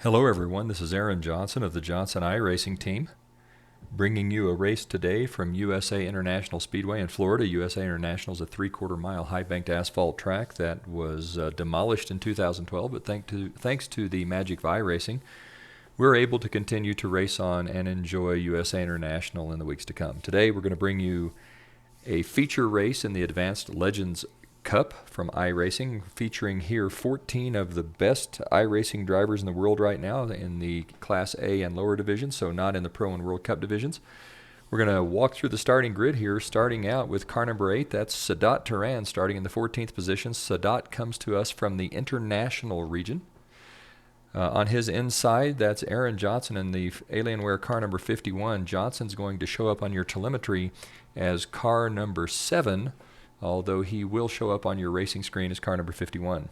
Hello everyone, this is Aaron Johnson of the Johnson iRacing team, bringing you a race today from USA International Speedway in Florida. USA International is a 3/4 mile high-banked asphalt track that was demolished in 2012, but thanks to the magic of iRacing, we're able to continue to race on and enjoy USA International in the weeks to come. Today we're going to bring you a feature race in the Advanced Legends Cup from iRacing, featuring here 14 of the best iRacing drivers in the world right now in the Class A and lower divisions, so not in the Pro and World Cup divisions. We're going to walk through the starting grid here, starting out with car number 8. That's Sadat Turan starting in the 14th position. Sadat comes to us from the international region. On his inside, that's Aaron Johnson in the Alienware car number 51. Johnson's going to show up on your telemetry as car number 7, although he will show up on your racing screen as car number 51.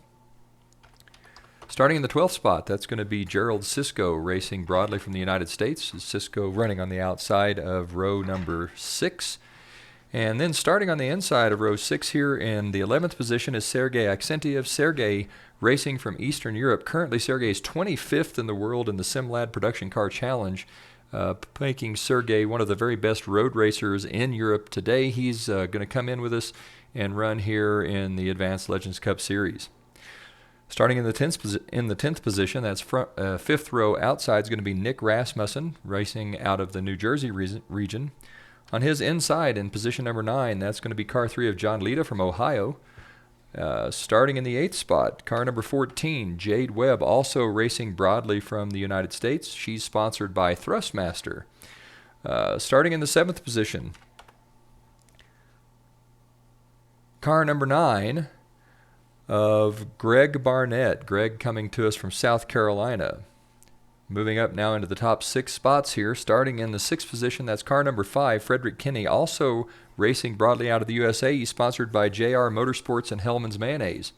Starting in the 12th spot, that's going to be Gerald Cisco racing broadly from the United States. Cisco running on the outside of row number 6. And then starting on the inside of row 6 here in the 11th position is Sergei Aksentiev. Sergei racing from Eastern Europe. Currently Sergei is 25th in the world in the SimLab Production Car Challenge, making Sergei one of the very best road racers in Europe today. He's going to come in with us and run here in the Advanced Legends Cup Series. Starting in the 10th position, that's fifth row outside, is going to be Nick Rasmussen, racing out of the New Jersey region. On his inside, in position number 9, that's going to be car 3 of John Lita from Ohio. Starting in the 8th spot, car number 14, Jade Webb, also racing broadly from the United States. She's sponsored by Thrustmaster. Starting in the 7th position, car number 9 of Greg Barnett. Greg coming to us from South Carolina. Moving up now into the top 6 spots here. Starting in the 6th position, that's car number 5, Frederick Kinney, also racing broadly out of the USA. He's sponsored by JR Motorsports and Hellman's Mayonnaise.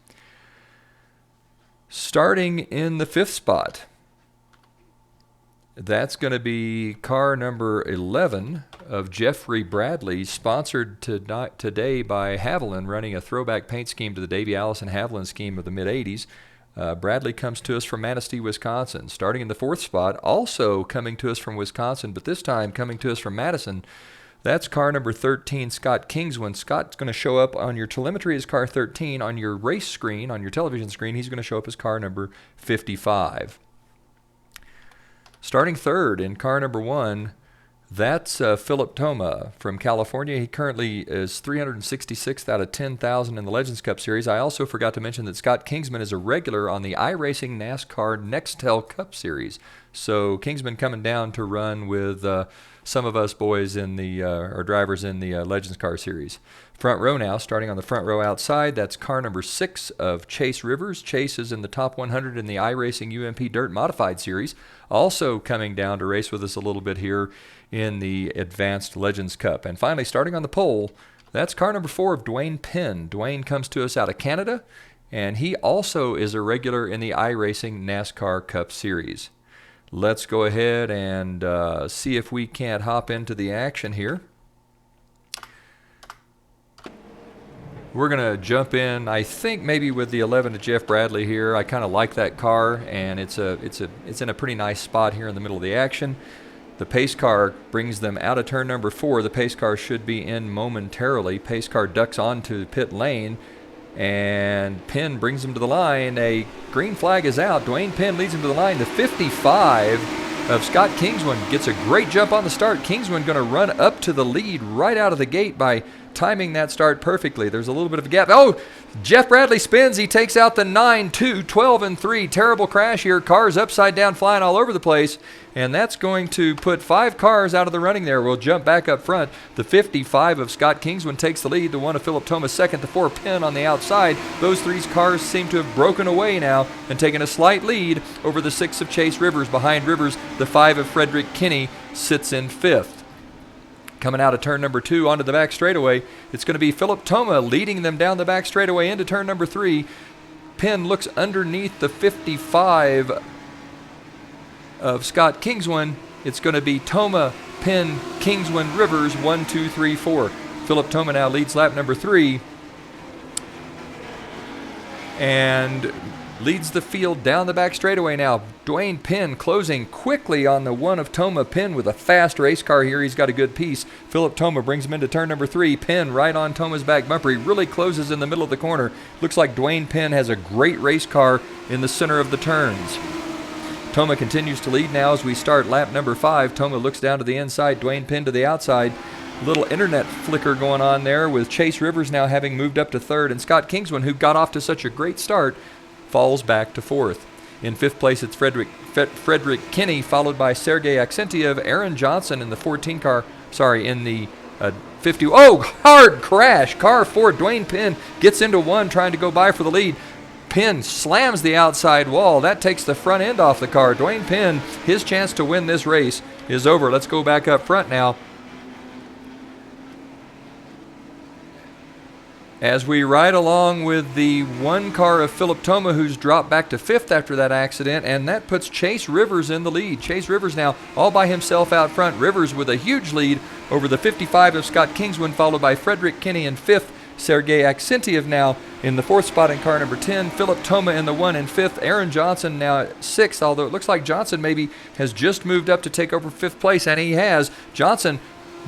Starting in the 5th spot, that's going to be car number 11 of Jeffrey Bradley, sponsored today by Haviland, running a throwback paint scheme to the Davey Allison Haviland scheme of the mid-'80s. Bradley comes to us from Manistee, Wisconsin. Starting in the 4th spot, also coming to us from Wisconsin, but this time coming to us from Madison, that's car number 13, Scott Kingswin. Scott's going to show up on your telemetry as car 13. On your race screen, on your television screen, he's going to show up as car number 55. Starting 3rd in car number 1, that's Philip Toma from California. He currently is 366th out of 10,000 in the Legends Cup Series. I also forgot to mention that Scott Kingsman is a regular on the iRacing NASCAR Nextel Cup Series. So Kingsman coming down to run with some of us boys in the or drivers in the Legends Car Series. Front row now, starting on the front row outside, that's car number 6 of Chase Rivers. Chase is in the top 100 in the iRacing UMP Dirt Modified Series. Also coming down to race with us a little bit here in the Advanced Legends Cup. And finally, starting on the pole, that's car number 4 of Dwayne Penn. Dwayne comes to us out of Canada, and he also is a regular in the iRacing NASCAR Cup Series. Let's go ahead and see if we can't hop into the action here. We're going to jump in, I think maybe with the 11 of Jeff Bradley here. I kind of like that car, and it's in a pretty nice spot here in the middle of the action. The pace car brings them out of turn number 4. The pace car should be in momentarily. Pace car ducks onto pit lane, and Penn brings him to the line. A green flag is out. Dwayne Penn leads him to the line. The 55 of Scott Kingswin gets a great jump on the start. Kingswin going to run up to the lead right out of the gate by timing that start perfectly. There's a little bit of a gap. Oh, Jeff Bradley spins. He takes out the 9-2, 12-3. Terrible crash here. Cars upside down, flying all over the place. And that's going to put 5 cars out of the running there. We'll jump back up front. The 55 of Scott Kingswin takes the lead. The 1 of Philip Thomas second. The 4 Penn on the outside. Those 3 cars seem to have broken away now and taken a slight lead over the 6 of Chase Rivers. Behind Rivers, the 5 of Frederick Kinney sits in 5th. Coming out of turn number 2 onto the back straightaway, it's going to be Philip Toma leading them down the back straightaway into turn number 3. Penn looks underneath the 55 of Scott Kingswin. It's going to be Toma, Penn, Kingswin, Rivers, 1, 2, 3, 4. Philip Toma now leads lap number 3. And leads the field down the back straightaway now. Dwayne Penn closing quickly on the one of Toma. Penn with a fast race car here. He's got a good piece. Philip Toma brings him into turn number 3. Penn right on Toma's back bumper. He really closes in the middle of the corner. Looks like Dwayne Penn has a great race car in the center of the turns. Toma continues to lead now as we start lap number 5. Toma looks down to the inside. Dwayne Penn to the outside. Little internet flicker going on there with Chase Rivers now having moved up to 3rd. And Scott Kingsman, who got off to such a great start, falls back to 4th. In 5th place, it's Frederick Kinney, followed by Sergei Aksentiev. Aaron Johnson in the 14 car, in the 50. Oh, hard crash. Car 4, Dwayne Penn gets into 1 trying to go by for the lead. Penn slams the outside wall. That takes the front end off the car. Dwayne Penn, his chance to win this race is over. Let's go back up front now. As we ride along with the 1 car of Philip Toma, who's dropped back to 5th after that accident, and that puts Chase Rivers in the lead. Chase Rivers now all by himself out front. Rivers with a huge lead over the 55 of Scott Kingsman, followed by Frederick Kinney in 5th. Sergei Aksentiev now in the 4th spot in car number 10. Philip Toma in the 1 in 5th. Aaron Johnson now at 6th, although it looks like Johnson maybe has just moved up to take over 5th place, and he has. Johnson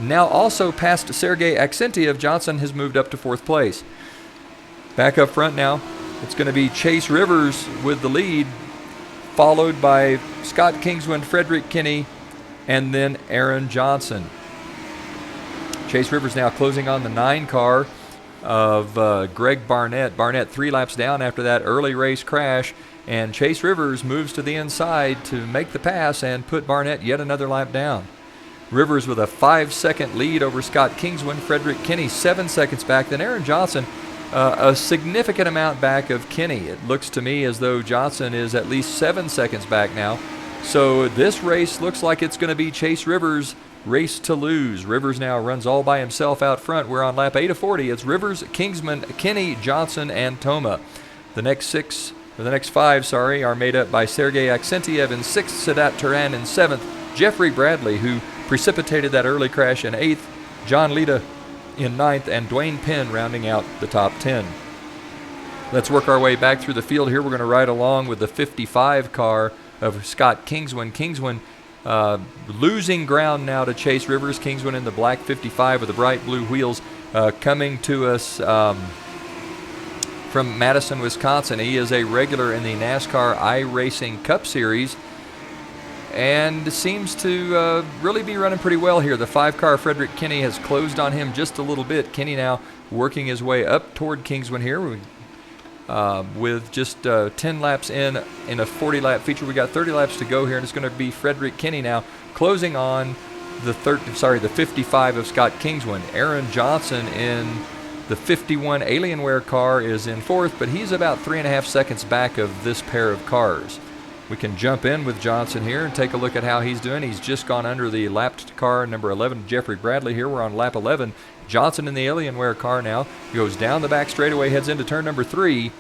now also past Sergei Aksentiev. Johnson has moved up to 4th place. Back up front now, it's going to be Chase Rivers with the lead, followed by Scott Kingsman, Frederick Kinney, and then Aaron Johnson. Chase Rivers now closing on the 9 car of Greg Barnett. Barnett 3 laps down after that early race crash, and Chase Rivers moves to the inside to make the pass and put Barnett yet another lap down. Rivers with a 5-second lead over Scott Kingsman. Frederick Kinney 7 seconds back. Then Aaron Johnson a significant amount back of Kinney. It looks to me as though Johnson is at least 7 seconds back now. So this race looks like it's going to be Chase Rivers' race to lose. Rivers now runs all by himself out front. We're on lap 8 of 40. It's Rivers, Kingsman, Kinney, Johnson, and Toma. The next 5, are made up by Sergei Aksentiev in 6th, Sadat Turan in 7th, Jeffrey Bradley, who precipitated that early crash, in 8th, John Lita in 9th, and Dwayne Penn rounding out the top 10. Let's work our way back through the field here. We're going to ride along with the 55 car of Scott Kingsman. Kingsman losing ground now to Chase Rivers. Kingsman in the black 55 with the bright blue wheels coming to us from Madison, Wisconsin. He is a regular in the NASCAR iRacing Cup Series and seems to really be running pretty well here. The 5 car Frederick Kinney has closed on him just a little bit. Kinney now working his way up toward Kingsman here with just 10 laps in a 40-lap feature. We got 30 laps to go here, and it's going to be Frederick Kinney now closing on the 55 of Scott Kingsman. Aaron Johnson in the 51 Alienware car is in 4th, but he's about 3.5 seconds back of this pair of cars. We can jump in with Johnson here and take a look at how he's doing. He's just gone under the lapped car number 11, Jeffrey Bradley here. We're on lap 11. Johnson in the Alienware car now goes down the back straightaway, heads into turn number 3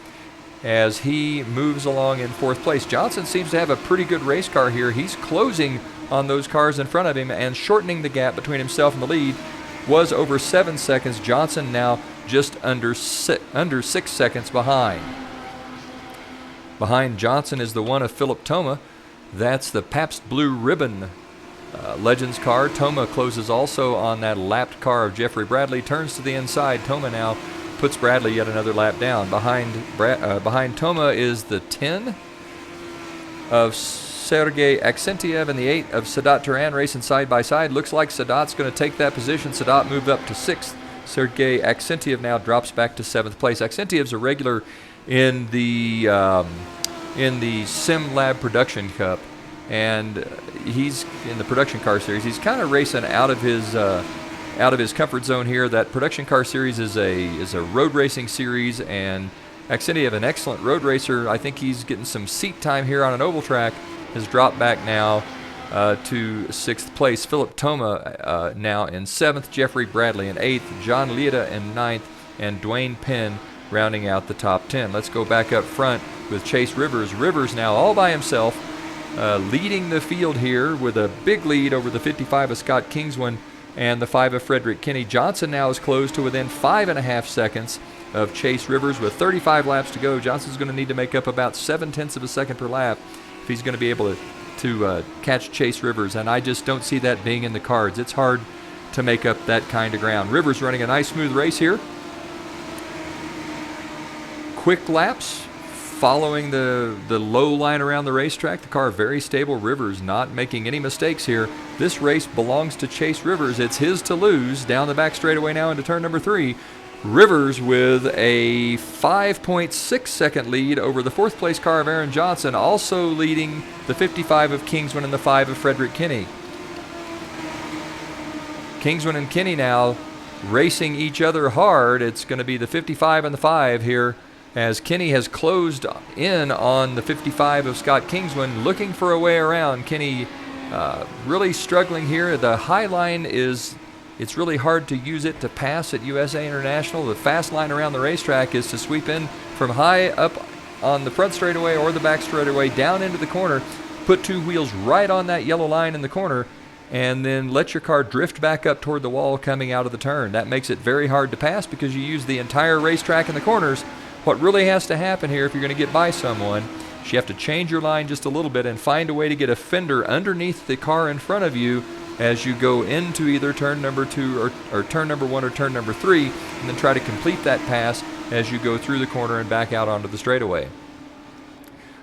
as he moves along in 4th place. Johnson seems to have a pretty good race car here. He's closing on those cars in front of him and shortening the gap between himself and the lead. Was over 7 seconds. Johnson now just under 6 seconds behind. Behind Johnson is the one of Philip Toma. That's the Pabst Blue Ribbon Legends car. Toma closes also on that lapped car of Jeffrey Bradley. Turns to the inside. Toma now puts Bradley yet another lap down. Behind Toma is the 10 of Sergei Aksentiev and the 8 of Sadat Turan racing side by side. Looks like Sadat's going to take that position. Sadat moved up to 6th. Sergei Aksentiev now drops back to 7th place. Aksentiev's a regular in the Sim Lab Production Cup, and he's in the production car series. He's kind of racing out of his comfort zone here. That production car series is a road racing series, and Aksentiev, an excellent road racer. I think he's getting some seat time here on an oval track. Has dropped back now to 6th place. Philip Toma now in 7th. Jeffrey Bradley in 8th. John Lita in 9th, and Dwayne Penn rounding out the top 10. Let's go back up front with Chase Rivers. Rivers now all by himself, leading the field here with a big lead over the 55 of Scott Kingsman and the 5 of Frederick Kinney. Johnson now is closed to within 5.5 seconds. of Chase Rivers. With 35 laps to go, Johnson's going to need to make up about 0.7 of a second per lap if he's going to be able to catch Chase Rivers, and I just don't see that being in the cards. It's hard to make up that kind of ground. Rivers running a nice smooth race here. Quick laps following the low line around the racetrack. The car very stable. Rivers not making any mistakes here. This race belongs to Chase Rivers. It's his to lose. Down the back straightaway now into turn number 3. Rivers with a 5.6 second lead over the 4th place car of Aaron Johnson, also leading the 55 of Kingsman and the 5 of Frederick Kinney. Kingsman and Kinney now racing each other hard. It's going to be the 55 and the 5 here, as Kinney has closed in on the 55 of Scott Kingsman, looking for a way around. Kinney really struggling here. The high line it's really hard to use it to pass at USA International. The fast line around the racetrack is to sweep in from high up on the front straightaway or the back straightaway down into the corner, put 2 wheels right on that yellow line in the corner, and then let your car drift back up toward the wall coming out of the turn. That makes it very hard to pass because you use the entire racetrack in the corners. What really has to happen here if you're going to get by someone is you have to change your line just a little bit and find a way to get a fender underneath the car in front of you as you go into either turn number 2 or turn number 1 or turn number 3, and then try to complete that pass as you go through the corner and back out onto the straightaway.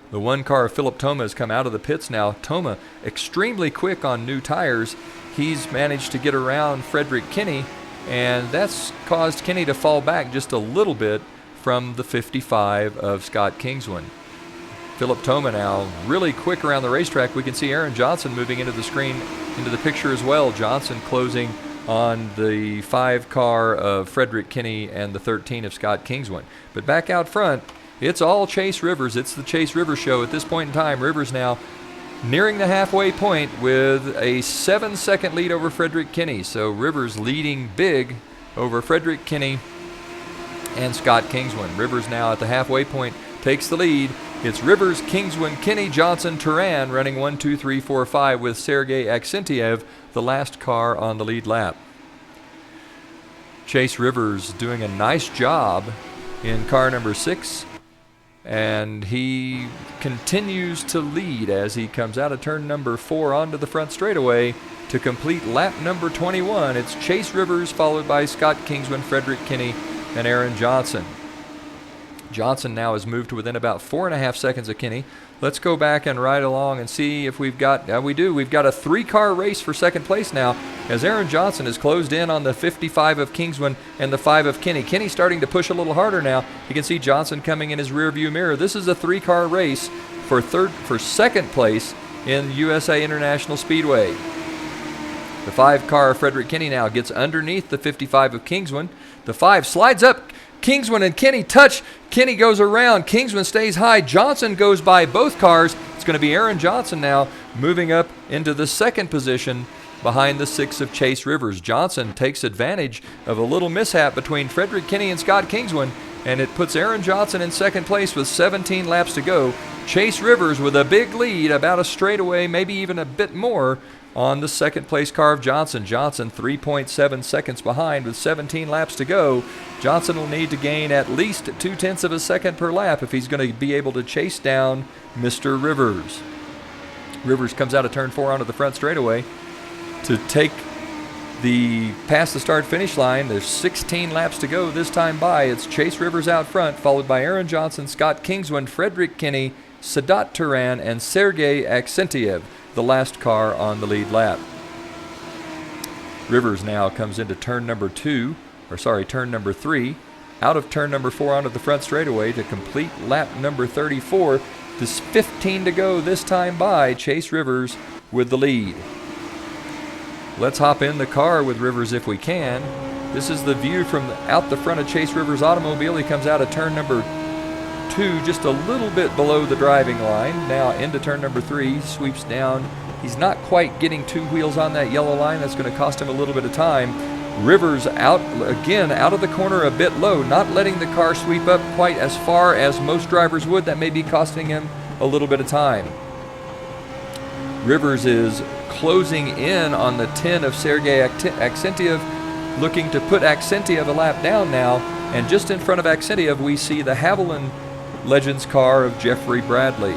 The 1 car of Philip Thoma has come out of the pits now. Thoma extremely quick on new tires. He's managed to get around Frederick Kinney, and that's caused Kinney to fall back just a little bit from the 55 of Scott Kingsman. Philip Thoma now really quick around the racetrack. We can see Aaron Johnson moving into the screen, into the picture as well. Johnson closing on the 5 car of Frederick Kinney and the 13 of Scott Kingsman. But back out front, it's all Chase Rivers. It's the Chase Rivers show at this point in time. Rivers now nearing the halfway point with a 7-second lead over Frederick Kinney. So Rivers leading big over Frederick Kinney and Scott Kingsman. Rivers now at the halfway point takes the lead. It's Rivers, Kingsman, Kinney, Johnson, Turan running 1, 2, 3, 4, 5 with Sergei Aksentiev, the last car on the lead lap. Chase Rivers doing a nice job in car number 6, and he continues to lead as he comes out of turn number 4 onto the front straightaway to complete lap number 21. It's Chase Rivers followed by Scott Kingsman, Frederick Kinney, and Aaron Johnson. Johnson now has moved to within about 4.5 seconds of Kinney. Let's go back and ride along and see if we've got, we've got a 3-car race for second place now, as Aaron Johnson has closed in on the 55 of Kingsman and the 5 of Kinney. Kinney starting to push a little harder now. You can see Johnson coming in his rear view mirror. This is a 3-car race for second place in USA International Speedway. The 5-car of Frederick Kinney now gets underneath the 55 of Kingsman. The 5 slides up. Kingsman and Kinney touch. Kinney goes around. Kingsman stays high. Johnson goes by both cars. It's going to be Aaron Johnson now moving up into the second position behind the 6 of Chase Rivers. Johnson takes advantage of a little mishap between Frederick Kinney and Scott Kingsman, and it puts Aaron Johnson in second place with 17 laps to go. Chase Rivers with a big lead, about a straightaway, maybe even a bit more, on the second place car of Johnson. Johnson 3.7 seconds behind with 17 laps to go. Johnson will need to gain at least 0.2 of a second per lap if he's going to be able to chase down Mr. Rivers. Rivers comes out of turn 4 onto the front straightaway to take past the start finish line. There's 16 laps to go this time by. It's Chase Rivers out front, followed by Aaron Johnson, Scott Kingsman, Frederick Kinney, Sadat Turan, and Sergei Aksentiev, the last car on the lead lap. Rivers now comes into turn number 3, out of turn number 4 onto the front straightaway to complete lap number 34. There's 15 to go this time by. Chase Rivers with the lead. Let's hop in the car with Rivers if we can. This is the view from out the front of Chase Rivers' automobile. He comes out of turn number 2 just a little bit below the driving line. Now into turn number 3, sweeps down. He's not quite getting 2 wheels on that yellow line. That's going to cost him a little bit of time. Rivers out of the corner a bit low, not letting the car sweep up quite as far as most drivers would. That may be costing him a little bit of time. Rivers is closing in on the 10 of Sergei Aksentiev, looking to put Aksentiev a lap down now. And just in front of Accentive, we see the Haviland Legends car of Jeffrey Bradley.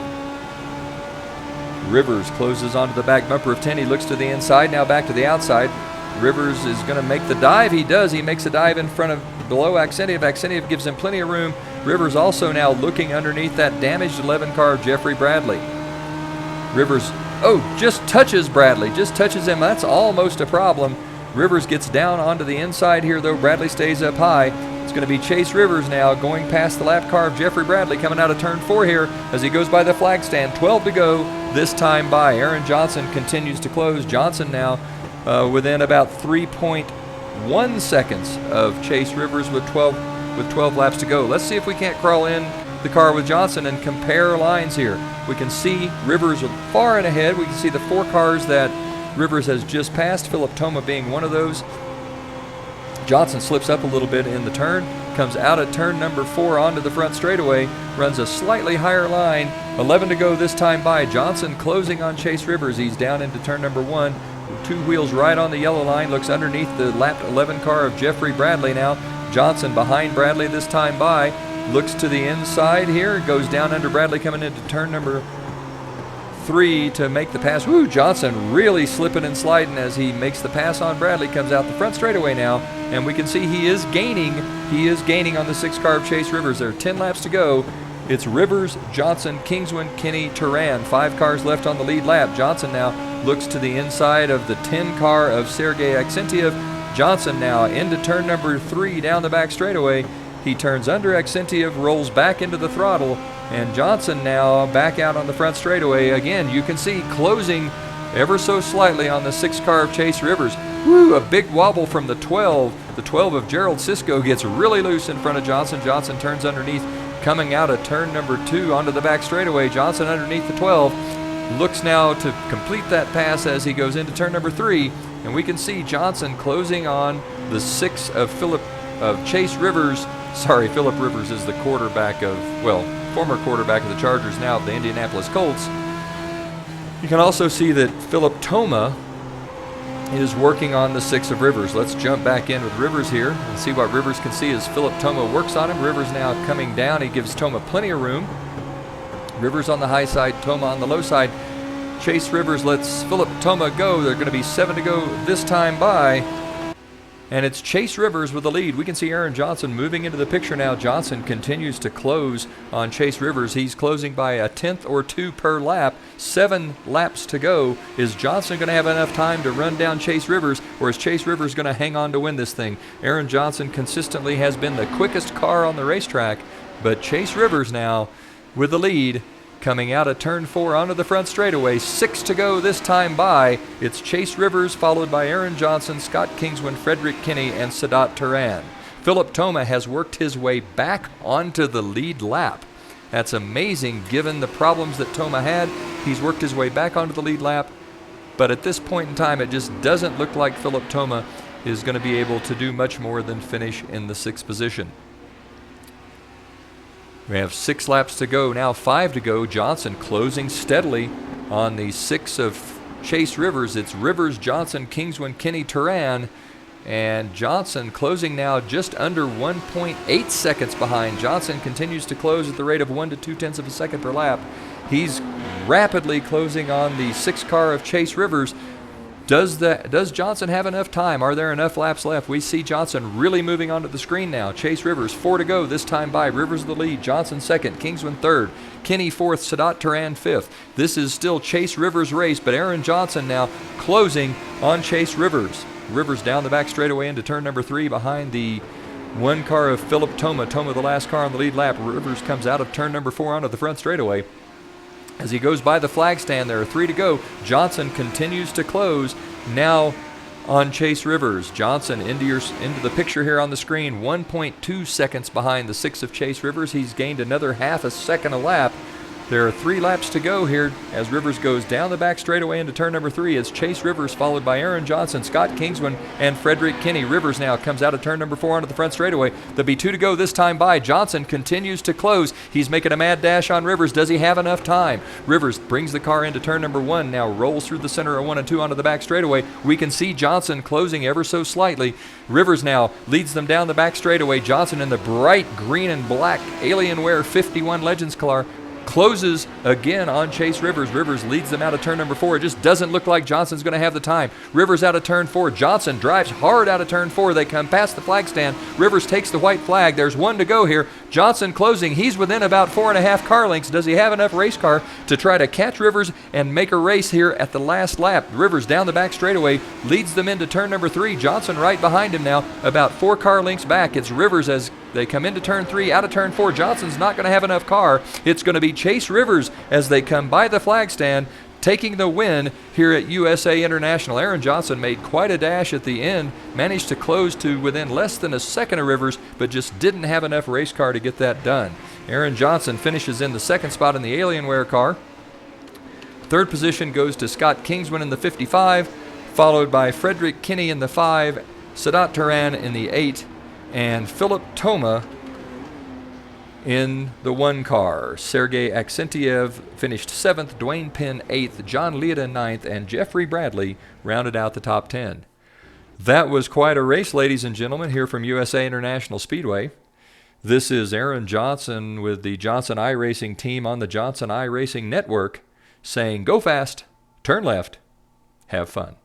Rivers closes onto the back bumper of 10. He looks to the inside, now back to the outside. Rivers is going to make the dive. He does. He makes a dive in front of below Accentive. Accentive gives him plenty of room. Rivers also now looking underneath that damaged 11 car of Jeffrey Bradley. Rivers, just touches Bradley. Just touches him. That's almost a problem. Rivers gets down onto the inside here, though. Bradley stays up high. It's going to be Chase Rivers now going past the lap car of Jeffrey Bradley coming out of turn 4 here as he goes by the flag stand. 12 to go this time by. Aaron Johnson continues to close. Johnson now within about 3.1 seconds of Chase Rivers with 12 laps to go. Let's see if we can't crawl in the car with Johnson and compare lines here. We can see Rivers far and ahead. We can see the 4 cars that Rivers has just passed, Philip Thoma being one of those. Johnson slips up a little bit in the turn, comes out of turn number 4 onto the front straightaway, runs a slightly higher line. 11 to go this time by. Johnson closing on Chase Rivers. He's down into turn number 1. 2 wheels right on the yellow line, looks underneath the lap 11 car of Jeffrey Bradley now. Johnson behind Bradley this time by. Looks to the inside here, goes down under Bradley coming into turn number 3 to make the pass. Johnson really slipping and sliding as he makes the pass on Bradley, comes out the front straightaway now, and we can see he is gaining on the 6 car of Chase Rivers. There are 10 laps to go. It's Rivers, Johnson, Kingsman, Kinney, Turan. 5 cars left on the lead lap. Johnson now looks to the inside of the 10 car of Sergei Aksyntiev. Johnson now into turn number 3 down the back straightaway. He turns under Aksyntiev, rolls back into the throttle, and Johnson now back out on the front straightaway. Again, you can see closing ever so slightly on the 6 car of Chase Rivers. A big wobble from the 12. The 12 of Gerald Sisko gets really loose in front of Johnson. Johnson turns underneath, coming out of turn number 2 onto the back straightaway. Johnson underneath the 12. Looks now to complete that pass as he goes into turn number 3. And we can see Johnson closing on the 6 of Chase Rivers. Sorry, Philip Rivers is the quarterback of, former quarterback of the Chargers, now of the Indianapolis Colts. You can also see that Philip Thoma is working on the 6 of Rivers. Let's jump back in with Rivers here and see what Rivers can see as Philip Thoma works on him. Rivers now coming down. He gives Thoma plenty of room. Rivers on the high side, Thoma on the low side. Chase Rivers lets Philip Thoma go. They're going to be 7 to go this time by. And it's Chase Rivers with the lead. We can see Aaron Johnson moving into the picture now. Johnson continues to close on Chase Rivers. He's closing by a 10th or 2 per lap. 7 laps to go. Is Johnson going to have enough time to run down Chase Rivers, or is Chase Rivers going to hang on to win this thing? Aaron Johnson consistently has been the quickest car on the racetrack, but Chase Rivers now with the lead. Coming out of turn 4 onto the front straightaway. 6 to go this time by. It's Chase Rivers followed by Aaron Johnson, Scott Kingsman, Frederick Kinney, and Sadat Turan. Philip Thoma has worked his way back onto the lead lap. That's amazing given the problems that Thoma had. He's worked his way back onto the lead lap. But at this point in time, it just doesn't look like Philip Thoma is going to be able to do much more than finish in the 6th position. We have 6 laps to go, now 5 to go. Johnson closing steadily on the 6 of Chase Rivers. It's Rivers, Johnson, Kingsman, Kinney, Turan, and Johnson closing now just under 1.8 seconds behind. Johnson continues to close at the rate of 1 to 2/10 of a second per lap. He's rapidly closing on the 6 car of Chase Rivers. Does Johnson have enough time? Are there enough laps left? We see Johnson really moving onto the screen now. Chase Rivers, 4 to go this time by. Rivers the lead. Johnson 2nd. Kingsman 3rd. Kinney 4th. Sadat Turan 5th. This is still Chase Rivers' race, but Aaron Johnson now closing on Chase Rivers. Rivers down the back straightaway into turn number 3 behind the 1 car of Philip Thoma. Thoma the last car on the lead lap. Rivers comes out of turn number 4 onto the front straightaway. As he goes by the flag stand, there are 3 to go. Johnson continues to close now on Chase Rivers. Johnson into the picture here on the screen, 1.2 seconds behind the 6 of Chase Rivers. He's gained another half a second a lap. There are 3 laps to go here as Rivers goes down the back straightaway into turn number 3. It's Chase Rivers followed by Aaron Johnson, Scott Kingsman, and Frederick Kinney. Rivers now comes out of turn number 4 onto the front straightaway. There'll be 2 to go this time by. Johnson continues to close. He's making a mad dash on Rivers. Does he have enough time? Rivers brings the car into turn number 1, now rolls through the center of 1 and 2 onto the back straightaway. We can see Johnson closing ever so slightly. Rivers now leads them down the back straightaway. Johnson in the bright green and black Alienware 51 Legends car closes again on Chase Rivers. Rivers leads them out of turn number 4. It just doesn't look like Johnson's going to have the time. Rivers out of turn 4. Johnson drives hard out of turn 4. They come past the flag stand. Rivers takes the white flag. There's 1 to go here. Johnson closing. He's within about 4.5 car lengths. Does he have enough race car to try to catch Rivers and make a race here at the last lap? Rivers down the back straightaway leads them into turn number 3. Johnson right behind him now, about 4 car lengths back. It's Rivers as they come into turn 3, out of turn 4. Johnson's not going to have enough car. It's going to be Chase Rivers as they come by the flag stand, taking the win here at USA International. Aaron Johnson made quite a dash at the end, managed to close to within less than a second of Rivers, but just didn't have enough race car to get that done. Aaron Johnson finishes in the 2nd spot in the Alienware car. 3rd position goes to Scott Kingsman in the 55, followed by Frederick Kinney in the 5, Sadat Turan in the 8, and Philip Toma in the 1 car. Sergei Aksentiev finished 7th, Dwayne Penn 8th, John Lieta 9th, and Jeffrey Bradley rounded out the top 10. That was quite a race, ladies and gentlemen, here from USA International Speedway. This is Aaron Johnson with the Johnson iRacing team on the Johnson iRacing Network saying, go fast, turn left, have fun.